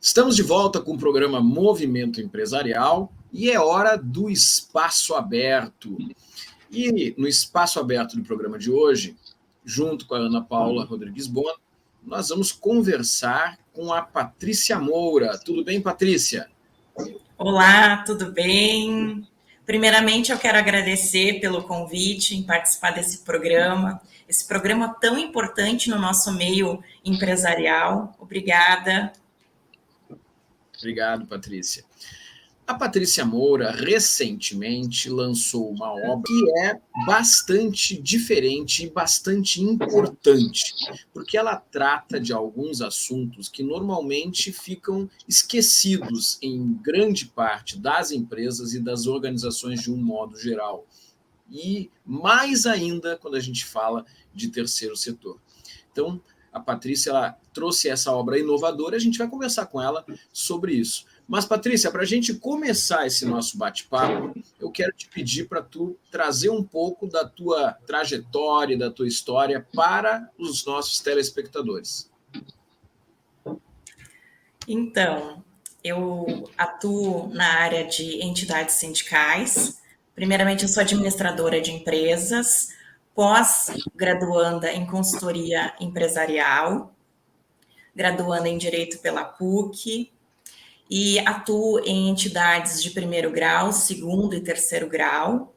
Estamos de volta com o programa Movimento Empresarial e é hora do Espaço Aberto. E no Espaço Aberto do programa de hoje, junto com a Ana Paula Rodrigues Bona, nós vamos conversar com a Patrícia Moura. Tudo bem, Patrícia? Olá, tudo bem? Primeiramente, eu quero agradecer pelo convite em participar desse programa, esse programa tão importante no nosso meio empresarial. Obrigada. Obrigado, Patrícia. A Patrícia Moura recentemente lançou uma obra que é bastante diferente e bastante importante, porque ela trata de alguns assuntos que normalmente ficam esquecidos em grande parte das empresas e das organizações de um modo geral. E mais ainda quando a gente fala de terceiro setor. Então, a Patrícia ela trouxe essa obra inovadora, a gente vai conversar com ela sobre isso. Mas, Patrícia, para a gente começar esse nosso bate-papo, eu quero te pedir para tu trazer um pouco da tua trajetória, da tua história para os nossos telespectadores. Então, eu atuo na área de entidades sindicais. Primeiramente, eu sou administradora de empresas, pós-graduanda em consultoria empresarial, graduanda em Direito pela PUC, e atuo em entidades de primeiro grau, segundo e terceiro grau.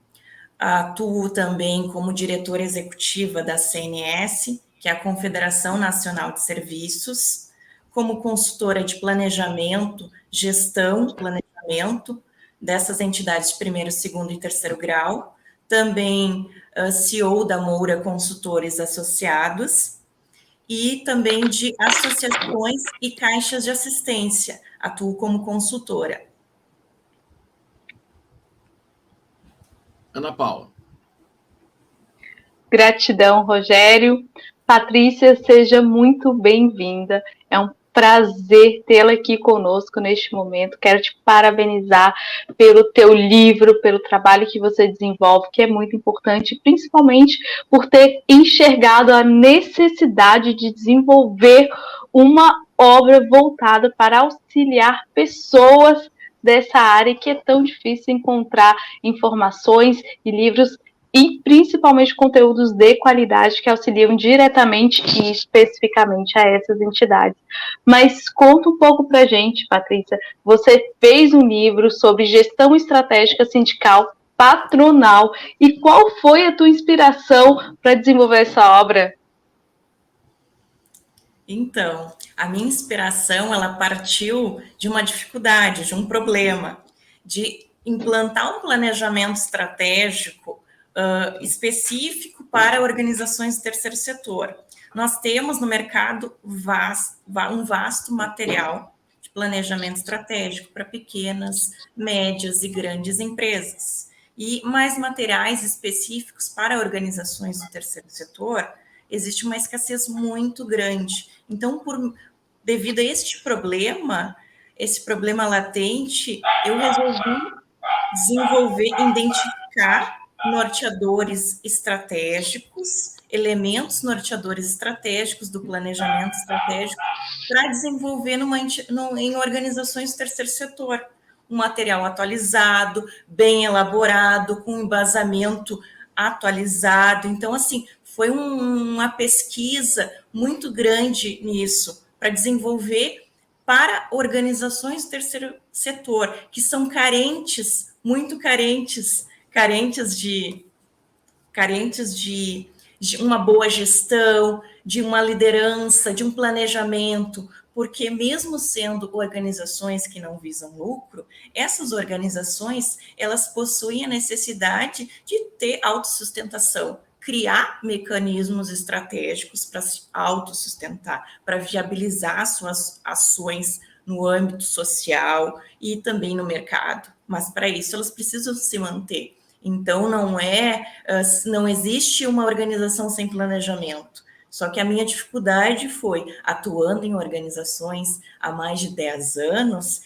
Atuo também como diretora executiva da CNS, que é a Confederação Nacional de Serviços, como consultora de planejamento, gestão, planejamento dessas entidades de primeiro, segundo e terceiro grau. Também CEO da Moura Consultores Associados, e também de associações e caixas de assistência. Atuo como consultora. Ana Paula. Gratidão, Rogério. Patrícia, seja muito bem-vinda. É um prazer tê-la aqui conosco neste momento. Quero te parabenizar pelo teu livro, pelo trabalho que você desenvolve, que é muito importante, principalmente por ter enxergado a necessidade de desenvolver uma obra voltada para auxiliar pessoas dessa área que é tão difícil encontrar informações e livros e principalmente conteúdos de qualidade que auxiliam diretamente e especificamente a essas entidades. Mas conta um pouco para a gente, Patrícia, você fez um livro sobre gestão estratégica sindical patronal, e qual foi a tua inspiração para desenvolver essa obra? Então, a minha inspiração, ela partiu de uma dificuldade, de um problema, de implantar um planejamento estratégico específico para organizações do terceiro setor. Nós temos no mercado um vasto material de planejamento estratégico para pequenas, médias e grandes empresas. E mais materiais específicos para organizações do terceiro setor, existe uma escassez muito grande. Então, devido a esse problema latente, eu resolvi desenvolver, identificar norteadores estratégicos, elementos norteadores estratégicos do planejamento estratégico para desenvolver em organizações do terceiro setor. Um material atualizado, bem elaborado, com embasamento atualizado. Então, assim, foi uma pesquisa muito grande nisso, para desenvolver para organizações do terceiro setor, que são carentes, muito carentes de uma boa gestão, de uma liderança, de um planejamento, porque mesmo sendo organizações que não visam lucro, essas organizações, elas possuem a necessidade de ter autossustentação, criar mecanismos estratégicos para se autossustentar, para viabilizar suas ações no âmbito social e também no mercado. Mas para isso elas precisam se manter. Então não existe uma organização sem planejamento. Só que a minha dificuldade foi, atuando em organizações há mais de 10 anos,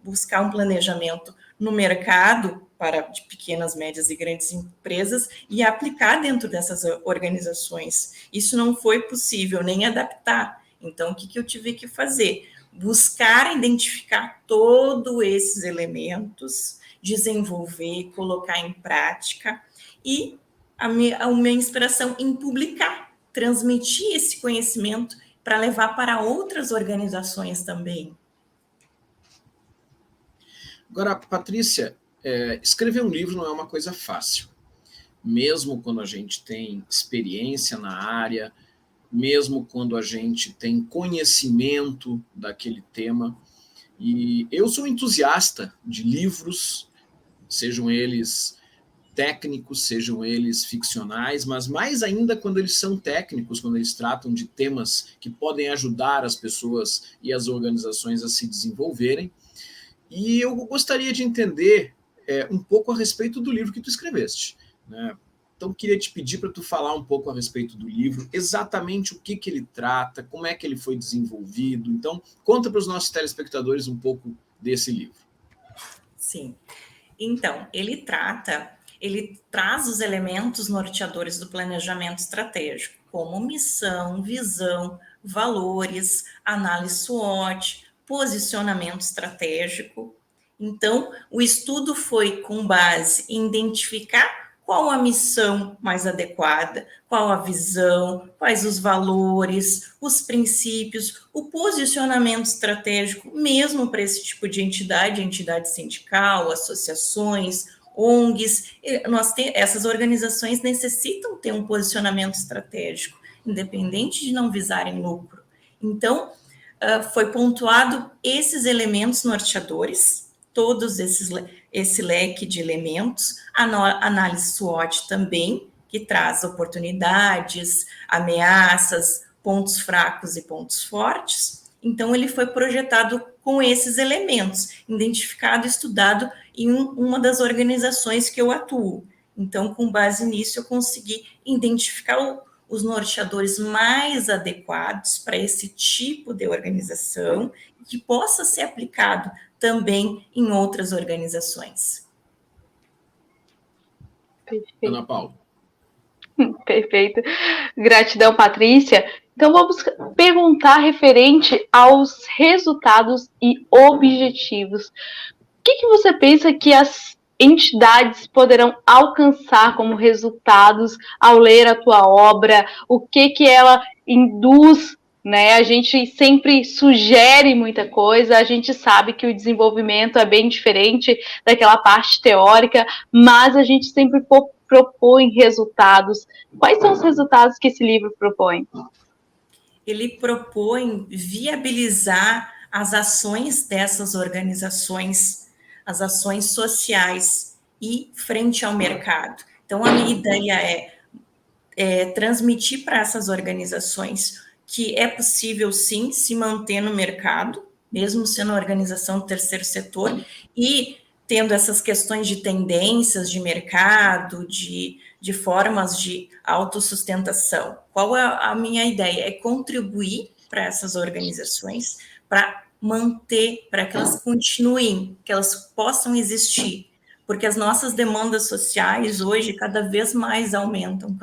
buscar um planejamento no mercado para de pequenas, médias e grandes empresas e aplicar dentro dessas organizações. Isso não foi possível nem adaptar. Então, o que eu tive que fazer? buscar identificar todos esses elementos, desenvolver, colocar em prática, e a minha inspiração em publicar, transmitir esse conhecimento para levar para outras organizações também. Agora, Patrícia, escrever um livro não é uma coisa fácil. Mesmo quando a gente tem experiência na área, mesmo quando a gente tem conhecimento daquele tema. E eu sou entusiasta de livros, sejam eles técnicos, sejam eles ficcionais, mas mais ainda quando eles são técnicos, quando eles tratam de temas que podem ajudar as pessoas e as organizações a se desenvolverem. E eu gostaria de entender um pouco a respeito do livro que tu escreveste, né? Então, queria te pedir para tu falar um pouco a respeito do livro, exatamente o que ele trata, como é que ele foi desenvolvido. Então, conta para os nossos telespectadores um pouco desse livro. Sim. Então, ele traz os elementos norteadores do planejamento estratégico, como missão, visão, valores, análise SWOT, posicionamento estratégico. Então, o estudo foi com base em identificar qual a missão mais adequada, qual a visão, quais os valores, os princípios, o posicionamento estratégico, mesmo para esse tipo de entidade sindical, associações, ONGs. Essas organizações necessitam ter um posicionamento estratégico, independente de não visarem lucro. Então, foi pontuado esses elementos norteadores, todos esse leque de elementos, a análise SWOT também, que traz oportunidades, ameaças, pontos fracos e pontos fortes. Então, ele foi projetado com esses elementos, identificado e estudado em uma das organizações que eu atuo. Então, com base nisso, eu consegui identificar os norteadores mais adequados para esse tipo de organização, que possa ser aplicado também em outras organizações. Perfeito. Ana Paula. Perfeito. Gratidão, Patrícia. Então, vamos perguntar referente aos resultados e objetivos. O que você pensa que as entidades poderão alcançar como resultados ao ler a tua obra? O que ela induz, né? A gente sempre sugere muita coisa, a gente sabe que o desenvolvimento é bem diferente daquela parte teórica, mas a gente sempre propõe resultados. Quais são os resultados que esse livro propõe? Ele propõe viabilizar as ações dessas organizações, as ações sociais e frente ao mercado. Então, a minha ideia é transmitir para essas organizações que é possível, sim, se manter no mercado, mesmo sendo uma organização do terceiro setor, e tendo essas questões de tendências de mercado, de formas de autossustentação. Qual é a minha ideia? É contribuir para essas organizações, para manter, para que elas continuem, que elas possam existir, porque as nossas demandas sociais hoje cada vez mais aumentam,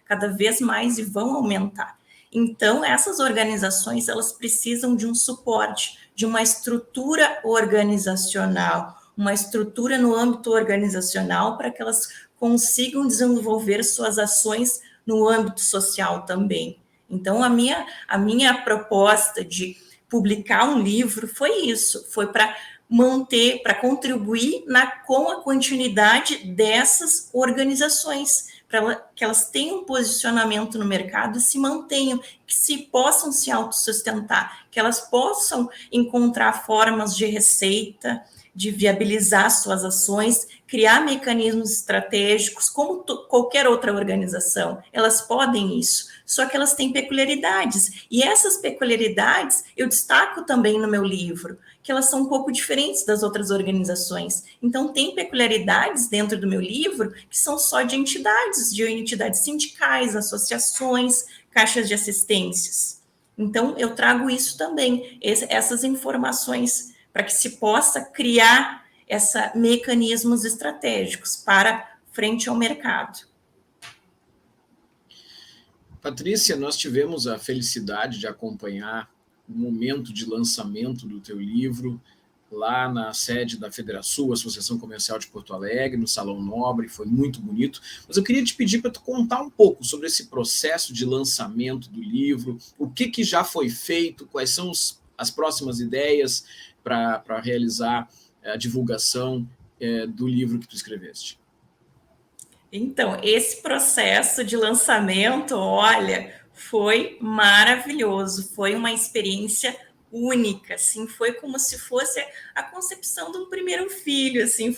cada vez mais e vão aumentar. Então, essas organizações, elas precisam de um suporte, de uma estrutura organizacional, uma estrutura no âmbito organizacional para que elas consigam desenvolver suas ações no âmbito social também. Então, a minha proposta de publicar um livro foi isso, foi para manter, para contribuir com a continuidade dessas organizações, para que elas tenham um posicionamento no mercado e se mantenham, que possam se autossustentar, que elas possam encontrar formas de receita, de viabilizar suas ações, criar mecanismos estratégicos, como qualquer outra organização. Elas podem isso, só que elas têm peculiaridades. E essas peculiaridades eu destaco também no meu livro, que elas são um pouco diferentes das outras organizações. Então, tem peculiaridades dentro do meu livro que são só de entidades sindicais, associações, caixas de assistências. Então, eu trago isso também, essas informações, para que se possa criar mecanismos estratégicos para frente ao mercado. Patrícia, nós tivemos a felicidade de acompanhar momento de lançamento do teu livro, lá na sede da Federação, Associação Comercial de Porto Alegre, no Salão Nobre, foi muito bonito. Mas eu queria te pedir para tu contar um pouco sobre esse processo de lançamento do livro, o que já foi feito, quais são as próximas ideias para realizar a divulgação do livro que tu escreveste. Então, esse processo de lançamento, olha, foi maravilhoso, foi uma experiência única, assim, foi como se fosse a concepção de um primeiro filho, assim,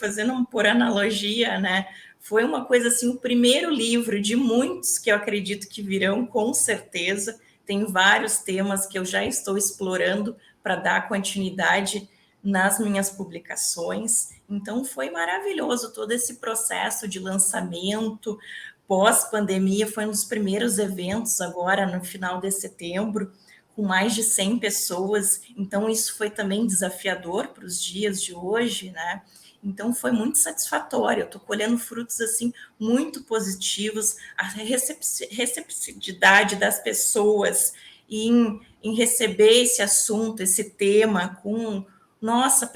por analogia, né? Foi uma coisa assim, o primeiro livro de muitos que eu acredito que virão, com certeza. Tem vários temas que eu já estou explorando para dar continuidade nas minhas publicações. Então, foi maravilhoso todo esse processo de lançamento. Pós-pandemia, foi um dos primeiros eventos agora no final de setembro, com mais de 100 pessoas. Então, isso foi também desafiador para os dias de hoje, né? Então, foi muito satisfatório. Eu estou colhendo frutos, assim, muito positivos. A receptividade das pessoas em receber esse assunto, esse tema com... Nossa,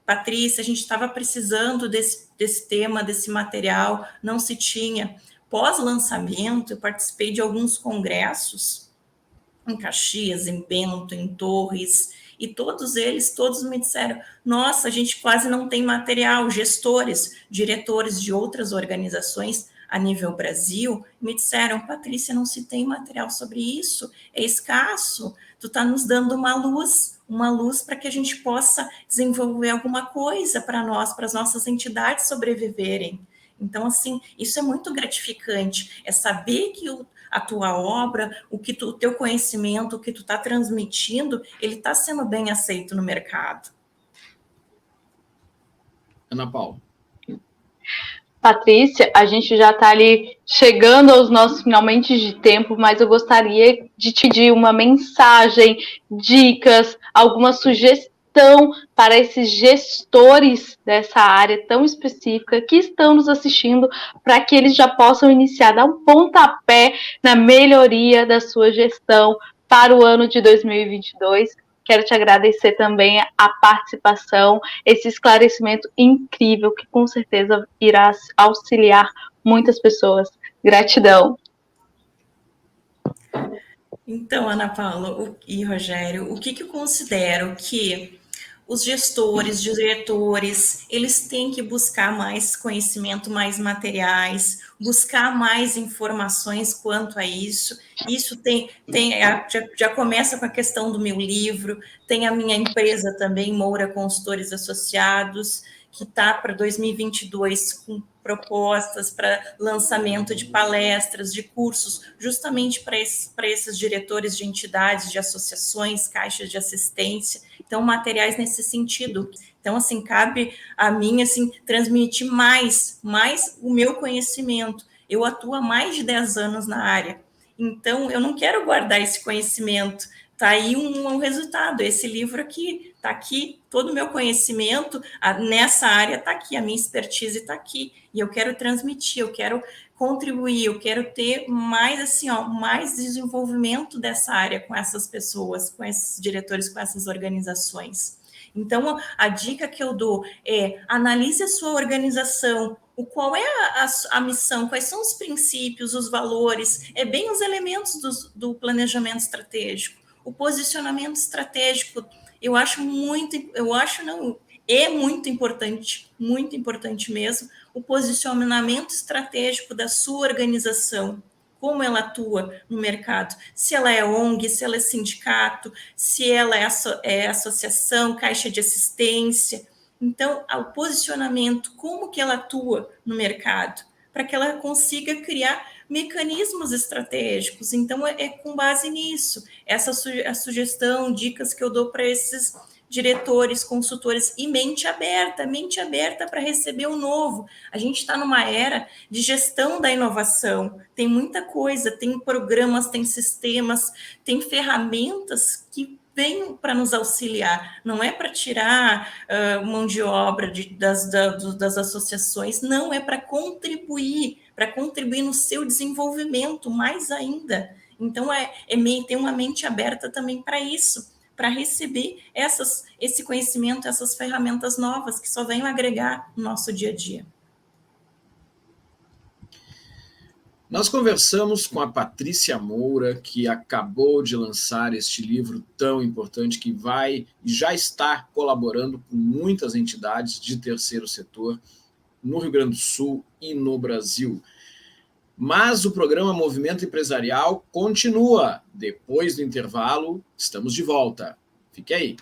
Patrícia, a gente estava precisando desse tema, desse material, não se tinha. Pós-lançamento, eu participei de alguns congressos em Caxias, em Bento, em Torres, e todos me disseram, nossa, a gente quase não tem material. Gestores, diretores de outras organizações a nível Brasil, me disseram, Patrícia, não se tem material sobre isso, é escasso, tu está nos dando uma luz para que a gente possa desenvolver alguma coisa para nós, para as nossas entidades sobreviverem. Então, assim, isso é muito gratificante, é saber que a tua obra, o teu conhecimento, o que tu está transmitindo, ele está sendo bem aceito no mercado. Ana Paula. Patrícia, a gente já está ali chegando aos nossos finalmente de tempo, mas eu gostaria de te pedir uma mensagem, dicas, alguma sugestão para esses gestores dessa área tão específica que estão nos assistindo, para que eles já possam iniciar, dar um pontapé na melhoria da sua gestão para o ano de 2022. Quero te agradecer também a participação, esse esclarecimento incrível que com certeza irá auxiliar muitas pessoas. Gratidão. Então, Ana Paula e Rogério, o que eu considero que os gestores, diretores, eles têm que buscar mais conhecimento, mais materiais, buscar mais informações quanto a isso. Isso já começa com a questão do meu livro, tem a minha empresa também, Moura Consultores Associados, que está para 2022 com propostas para lançamento de palestras, de cursos, justamente para esses diretores de entidades, de associações, caixas de assistência. Então, materiais nesse sentido. Então, assim, cabe a mim, assim, transmitir mais o meu conhecimento. Eu atuo há mais de 10 anos na área. Então, eu não quero guardar esse conhecimento. Está aí um resultado. Esse livro aqui, está aqui, todo o meu conhecimento nessa área está aqui, a minha expertise está aqui. E eu quero transmitir, eu quero contribuir, eu quero ter mais, assim, mais desenvolvimento dessa área com essas pessoas, com esses diretores, com essas organizações. Então, a dica que eu dou é analise a sua organização, qual é a missão, quais são os princípios, os valores, bem os elementos do planejamento estratégico. O posicionamento estratégico, é muito importante mesmo, o posicionamento estratégico da sua organização, como ela atua no mercado, se ela é ONG, se ela é sindicato, se ela é associação, caixa de assistência. Então, o posicionamento, como que ela atua no mercado, para que ela consiga criar mecanismos estratégicos. Então, é com base nisso. A sugestão, dicas que eu dou para esses diretores, consultores, e mente aberta para receber o novo. A gente está numa era de gestão da inovação, tem muita coisa, tem programas, tem sistemas, tem ferramentas que vêm para nos auxiliar, não é para tirar mão de obra das associações, não, é para contribuir no seu desenvolvimento mais ainda. Então, tem uma mente aberta também para isso. para receber esse conhecimento, essas ferramentas novas que só vêm agregar no nosso dia a dia. Nós conversamos com a Patrícia Moura, que acabou de lançar este livro tão importante, que vai e já está colaborando com muitas entidades de terceiro setor no Rio Grande do Sul e no Brasil. Mas o programa Movimento Empresarial continua. Depois do intervalo, estamos de volta. Fique aí.